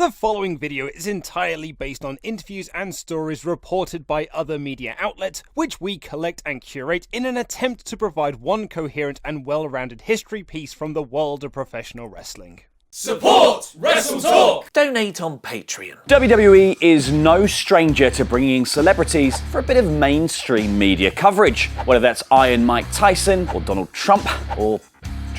The following video is entirely based on interviews and stories reported by other media outlets, which we collect and curate in an attempt to provide one coherent and well-rounded history piece from the world of professional wrestling. Support WrestleTalk! Donate on Patreon. WWE is no stranger to bringing celebrities for a bit of mainstream media coverage, whether that's Iron Mike Tyson or Donald Trump or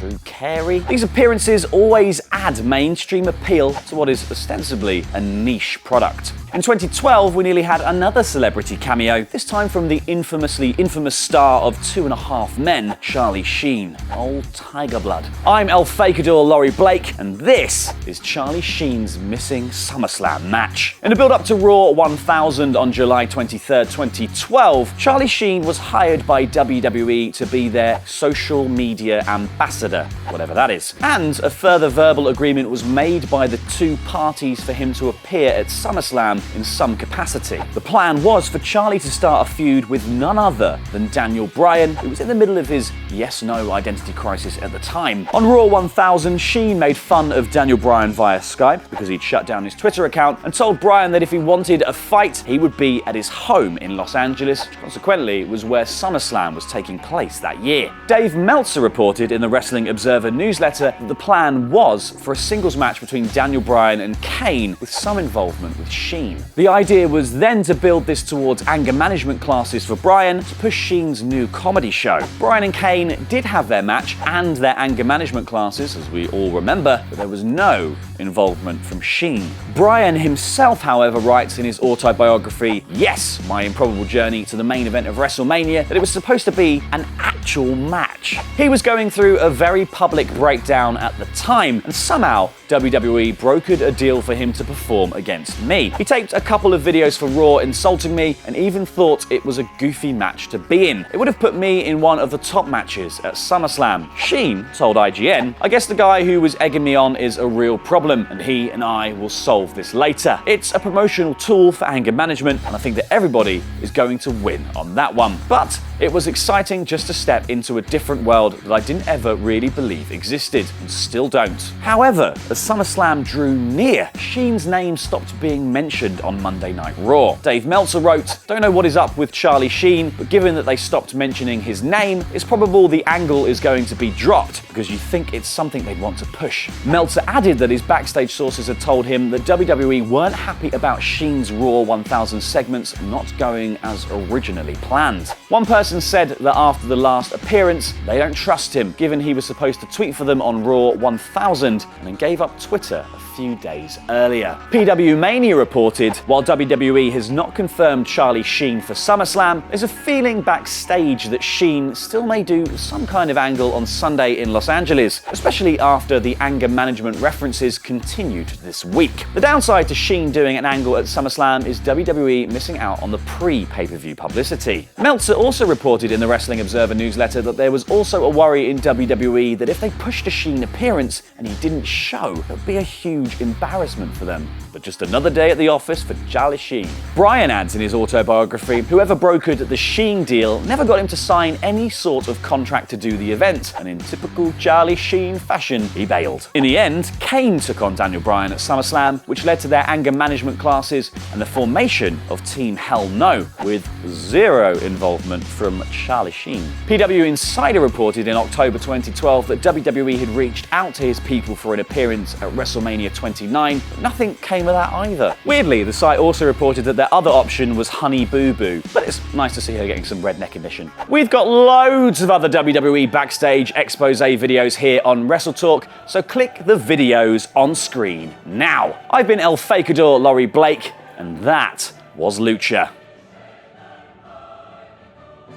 Drew Carey. These appearances always add mainstream appeal to what is ostensibly a niche product. In 2012, we nearly had another celebrity cameo, this time from the infamously infamous star of 2.5 Men, Charlie Sheen. Old Tiger Blood. I'm El Fakador Laurie Blake, and this is Charlie Sheen's missing SummerSlam match. In the build-up to Raw 1000 on July 23rd, 2012, Charlie Sheen was hired by WWE to be their social media ambassador, whatever that is. And a further verbal agreement was made by the two parties for him to appear at SummerSlam in some capacity. The plan was for Charlie to start a feud with none other than Daniel Bryan, who was in the middle of his yes-no identity crisis at the time. On Raw 1000, Sheen made fun of Daniel Bryan via Skype because he'd shut down his Twitter account and told Bryan that if he wanted a fight, he would be at his home in Los Angeles, which consequently was where SummerSlam was taking place that year. Dave Meltzer reported in the Wrestling Observer newsletter that the plan was for a singles match between Daniel Bryan and Kane with some involvement with Sheen. The idea was then to build this towards anger management classes for Bryan to push Sheen's new comedy show. Bryan and Kane did have their match and their anger management classes, as we all remember, but there was no involvement from Sheen. Bryan himself, however, writes in his autobiography, Yes, My Improbable Journey to the Main Event of WrestleMania, that it was supposed to be an actual match. He was going through a very public breakdown at the time, and somehow WWE brokered a deal for him to perform against me. He taped a couple of videos for Raw insulting me and even thought it was a goofy match to be in. It would have put me in one of the top matches at SummerSlam. Sheen told IGN, I guess the guy who was egging me on is a real problem and he and I will solve this later. It's a promotional tool for anger management and I think that everybody is going to win on that one. But it was exciting just to step into a different world that I didn't ever really believe existed and still don't. However, as SummerSlam drew near, Sheen's name stopped being mentioned on Monday Night Raw. Dave Meltzer wrote, Don't know what is up with Charlie Sheen, but given that they stopped mentioning his name, it's probable the angle is going to be dropped because you think it's something they'd want to push. Meltzer added that his backstage sources had told him that WWE weren't happy about Sheen's Raw 1000 segments not going as originally planned. One person said that after the last appearance, they don't trust him, given he was supposed to tweet for them on Raw 1000 and then gave up Twitter a few days earlier. PW Mania reported, while WWE has not confirmed Charlie Sheen for SummerSlam, there's a feeling backstage that Sheen still may do some kind of angle on Sunday in Los Angeles, especially after the anger management references continued this week. The downside to Sheen doing an angle at SummerSlam is WWE missing out on the pre-pay-per-view publicity. Meltzer also reported in the Wrestling Observer newsletter that there was also a worry in WWE that if they pushed a Sheen appearance and he didn't show, it would be a huge embarrassment for them. But just another day at the office for Charlie Sheen. Bryan adds in his autobiography, whoever brokered the Sheen deal never got him to sign any sort of contract to do the event, and in typical Charlie Sheen fashion, he bailed. In the end, Kane took on Daniel Bryan at SummerSlam, which led to their anger management classes and the formation of Team Hell No, with zero involvement from Charlie Sheen. PW Insider reported in October 2012 that WWE had reached out to his people for an appearance at WrestleMania 29, but nothing came of that either. Weirdly, the site also reported that their other option was Honey Boo Boo, but it's nice to see her getting some redneck admission. We've got loads of other WWE Backstage Expose videos here on WrestleTalk, so click the videos on screen now. I've been El Fakador Laurie Blake, and that was Lucha.